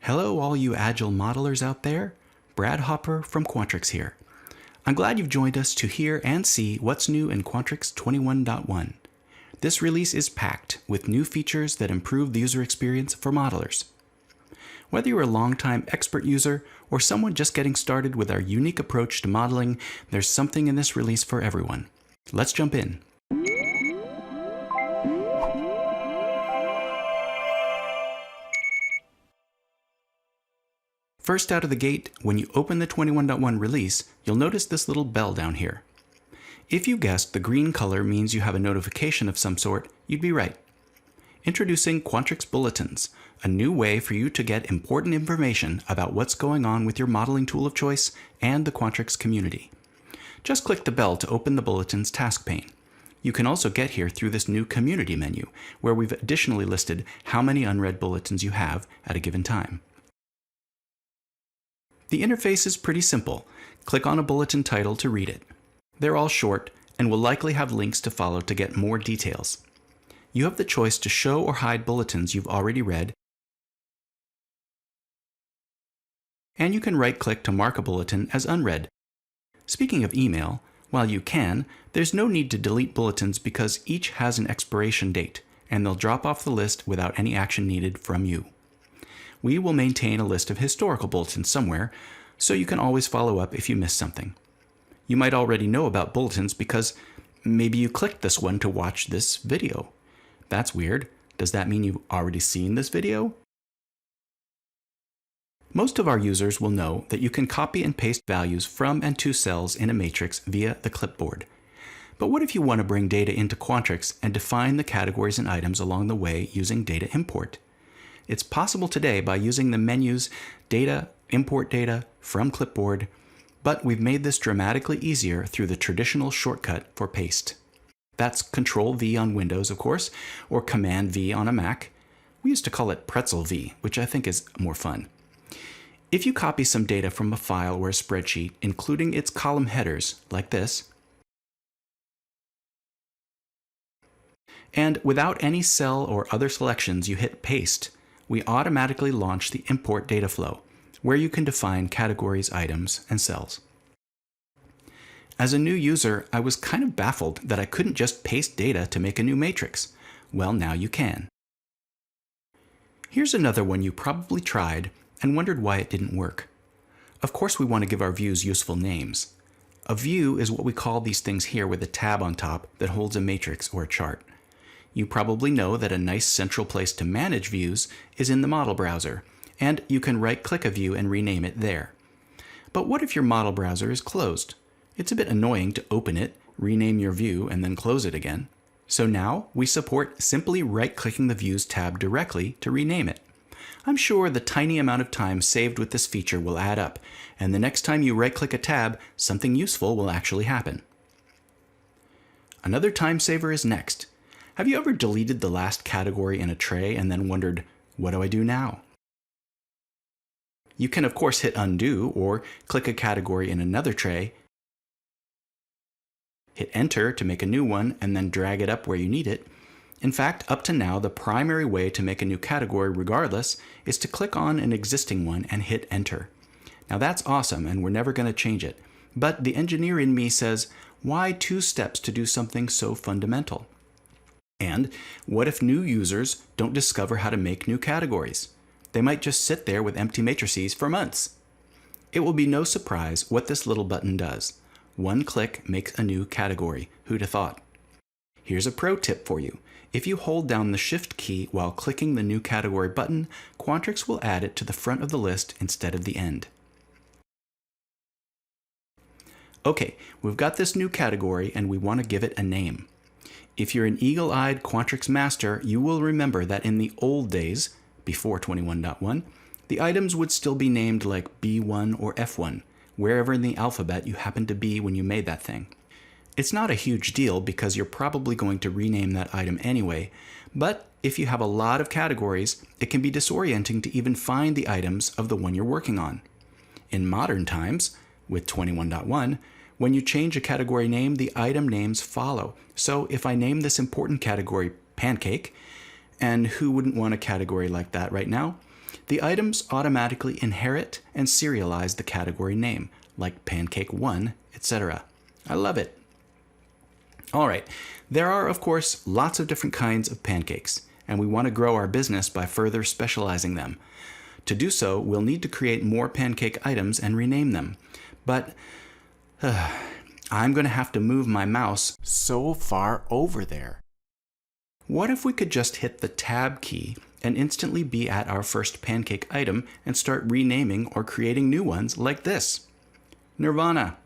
Hello all you Agile modelers out there, Brad Hopper from Quantrix here. I'm glad you've joined us to hear and see what's new in Quantrix 21.1. This release is packed with new features that improve the user experience for modelers. Whether you're a longtime expert user or someone just getting started with our unique approach to modeling, there's something in this release for everyone. Let's jump in. First out of the gate, when you open the 21.1 release, you'll notice this little bell down here. If you guessed the green color means you have a notification of some sort, you'd be right. Introducing Quantrix Bulletins, a new way for you to get important information about what's going on with your modeling tool of choice and the Quantrix community. Just click the bell to open the Bulletins task pane. You can also get here through this new community menu, where we've additionally listed how many unread bulletins you have at a given time. The interface is pretty simple. Click on a bulletin title to read it. They're all short and will likely have links to follow to get more details. You have the choice to show or hide bulletins you've already read, and you can right-click to mark a bulletin as unread. Speaking of email, while you can, there's no need to delete bulletins because each has an expiration date, and they'll drop off the list without any action needed from you. We will maintain a list of historical bulletins somewhere, so you can always follow up if you miss something. You might already know about bulletins because maybe you clicked this one to watch this video. That's weird. Does that mean you've already seen this video? Most of our users will know that you can copy and paste values from and to cells in a matrix via the clipboard. But what if you want to bring data into Quantrix and define the categories and items along the way using data import? It's possible today by using the menus Data, Import Data, From Clipboard, but we've made this dramatically easier through the traditional shortcut for paste. That's Control-V on Windows, of course, or Command-V on a Mac. We used to call it Pretzel-V, which I think is more fun. If you copy some data from a file or a spreadsheet, including its column headers, like this, and without any cell or other selections you hit Paste, we automatically launch the import data flow, where you can define categories, items, and cells. As a new user, I was kind of baffled that I couldn't just paste data to make a new matrix. Well, now you can. Here's another one you probably tried and wondered why it didn't work. Of course, we want to give our views useful names. A view is what we call these things here with a tab on top that holds a matrix or a chart. You probably know that a nice central place to manage views is in the model browser, and you can right-click a view and rename it there. But what if your model browser is closed? It's a bit annoying to open it, rename your view, and then close it again. So now we support simply right-clicking the Views tab directly to rename it. I'm sure the tiny amount of time saved with this feature will add up, and the next time you right-click a tab, something useful will actually happen. Another time saver is next. Have you ever deleted the last category in a tray and then wondered, what do I do now? You can of course hit undo or click a category in another tray, hit enter to make a new one, and then drag it up where you need it. In fact, up to now, the primary way to make a new category regardless is to click on an existing one and hit enter. Now that's awesome and we're never going to change it. But the engineer in me says, why 2 steps to do something so fundamental? And what if new users don't discover how to make new categories? They might just sit there with empty matrices for months. It will be no surprise what this little button does. One click makes a new category. Who'd have thought? Here's a pro tip for you. If you hold down the Shift key while clicking the new category button, Quantrix will add it to the front of the list instead of the end. Okay, we've got this new category and we want to give it a name. If you're an eagle-eyed Quantrix master, you will remember that in the old days, before 21.1, the items would still be named like B1 or F1, wherever in the alphabet you happened to be when you made that thing. It's not a huge deal because you're probably going to rename that item anyway, but if you have a lot of categories, it can be disorienting to even find the items of the one you're working on. In modern times, with 21.1, when you change a category name, the item names follow. So if I name this important category pancake, and who wouldn't want a category like that right now, The items automatically inherit and serialize the category name, like Pancake 1, etc. I love it. All right, there are, of course, lots of different kinds of pancakes, and we want to grow our business by further specializing them. To do so, we'll need to create more pancake items and rename them. But I'm going to have to move my mouse so far over there. What if we could just hit the Tab key and instantly be at our first pancake item and start renaming or creating new ones like this? Nirvana.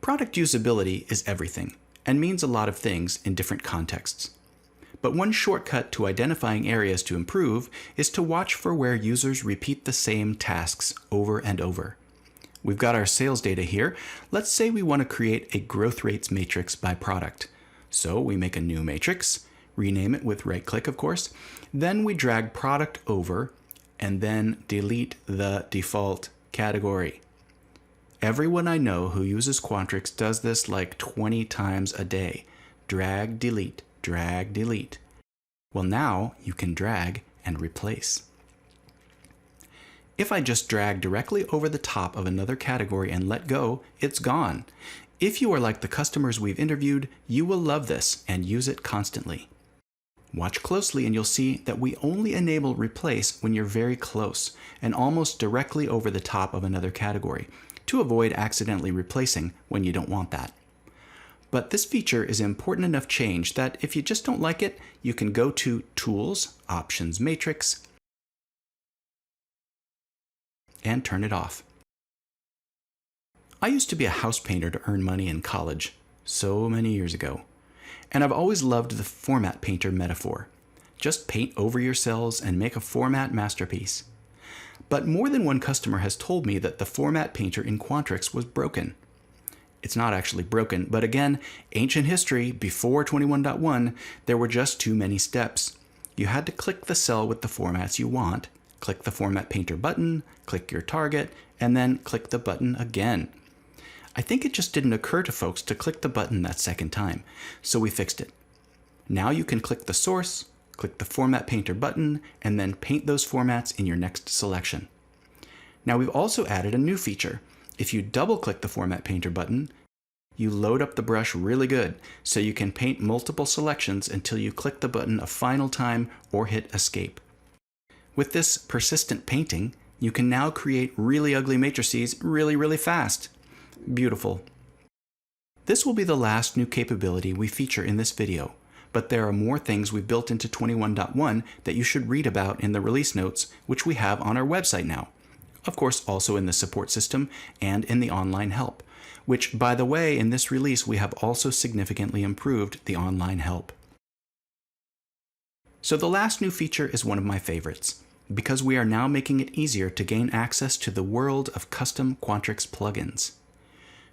Product usability is everything and means a lot of things in different contexts. But one shortcut to identifying areas to improve is to watch for where users repeat the same tasks over and over. We've got our sales data here. Let's say we want to create a growth rates matrix by product. So we make a new matrix, rename it with right-click, of course. Then we drag product over and then delete the default category. Everyone I know who uses Quantrix does this like 20 times a day. Drag, delete, drag, delete. Well, now you can drag and replace. If I just drag directly over the top of another category and let go, it's gone. If you are like the customers we've interviewed, you will love this and use it constantly. Watch closely and you'll see that we only enable replace when you're very close and almost directly over the top of another category to avoid accidentally replacing when you don't want that. But this feature is an important enough change that if you just don't like it, you can go to Tools, Options Matrix, and turn it off. I used to be a house painter to earn money in college, so many years ago. And I've always loved the format painter metaphor. Just paint over your cells and make a format masterpiece. But more than one customer has told me that the format painter in Quantrix was broken. It's not actually broken, but again, ancient history, before 21.1, there were just too many steps. You had to click the cell with the formats you want, click the Format Painter button, click your target, and then click the button again. I think it just didn't occur to folks to click the button that second time, so we fixed it. Now you can click the source, click the Format Painter button, and then paint those formats in your next selection. Now we've also added a new feature. If you double-click the Format Painter button, you load up the brush really good, so you can paint multiple selections until you click the button a final time or hit Escape. With this persistent painting, you can now create really ugly matrices really fast. Beautiful. This will be the last new capability we feature in this video, but there are more things we've built into 21.1 that you should read about in the release notes, which we have on our website now. Of course, also in the support system and in the online help, which, by the way, in this release we have also significantly improved the online help. So the last new feature is one of my favorites, because we are now making it easier to gain access to the world of custom Quantrix plugins.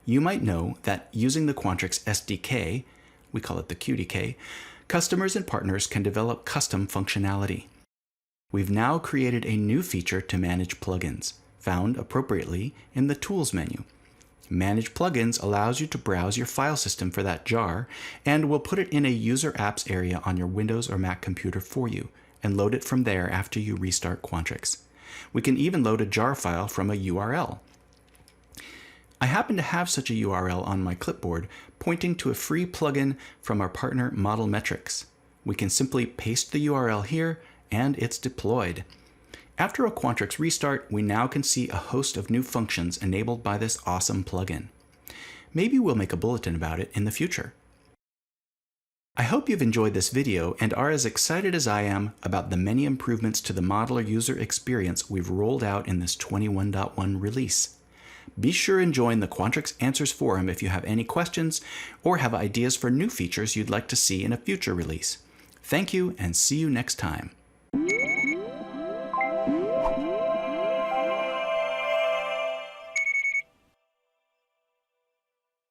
You might know that using the Quantrix SDK, we call it the QDK, customers and partners can develop custom functionality. We've now created a new feature to manage plugins, found appropriately in the Tools menu. Manage Plugins allows you to browse your file system for that jar, and will put it in a User Apps area on your Windows or Mac computer for you, and load it from there after you restart Quantrix. We can even load a jar file from a URL. I happen to have such a URL on my clipboard pointing to a free plugin from our partner Model Metrics. We can simply paste the URL here and it's deployed. After a Quantrix restart, we now can see a host of new functions enabled by this awesome plugin. Maybe we'll make a bulletin about it in the future. I hope you've enjoyed this video and are as excited as I am about the many improvements to the modeler user experience we've rolled out in this 21.1 release. Be sure and join the Quantrix Answers Forum if you have any questions or have ideas for new features you'd like to see in a future release. Thank you and see you next time.